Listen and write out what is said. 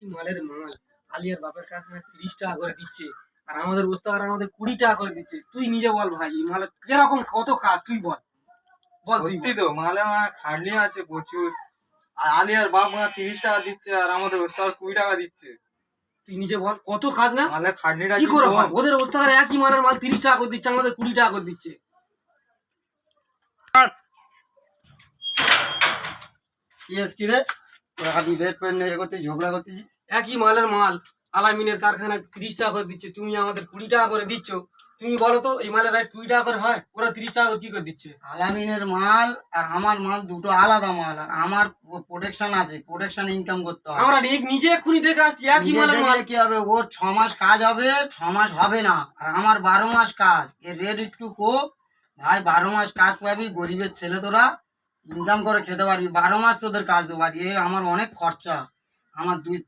মালের মাল আলিয়ার বাপের কাছে 30 টাকা করে দিচ্ছে, আর আমাদের ওস্তাদ আমাদের 20 টাকা করে দিচ্ছে। তুই নিজে বল ভাই, এই মালের কিরকম কত কাজ তুই বল, বল তুই সত্যি বল। তো মালে খাটনি আছে প্রচুর। আর আলিয়ার বাপ 30 টাকা দিচ্ছে আর আমাদের ওস্তাদ 20 টাকা দিচ্ছে। তুই নিজে বল কত কাজ না, মালে খাটনিটা কি কি করে কম? হয়? ওদের ওস্তাদ একই মালের মাল 30 টাকা করে দিচ্ছে, আমাদের 20 টাকা করে দিচ্ছে। কি রে, তোরা খালি রেট পেন ইয়ে করতে ঝগড়া করতেছিস। একই মালের মাল আলামিনের কারখানায় 30 টাকা করে দিচ্ছে, তুমি আমাদের 20 টাকা করে দিচ্ছ। তুমি বলো তো এই মালের রাইট 20 টাকা করে হয়, ওরা 30 টাকা করে কি করে দিচ্ছে? আলামিনের মাল আর আমার মাল দুটো আলাদা মাল, আর আমার প্রোটেকশন আছে, প্রোটেকশন ইনকাম করতে হয়। আমরা নিজে এক্ষুনি দেখে আসছি একই নিজে মালের মাল। দেখলে কি হবে, ওর 6 মাস কাজ হবে, 6 মাস হবে না, আর আমার 12 মাস কাজ। এর রেট একটু কো ভাই, 12 মাস কাজ পাবি, গরিবের ছেলে তোরা ইনকাম করে খেতে পারবি, 12 মাস তোদের কাজ দেবো। আর এ আমার অনেক খরচা, আমার 2-3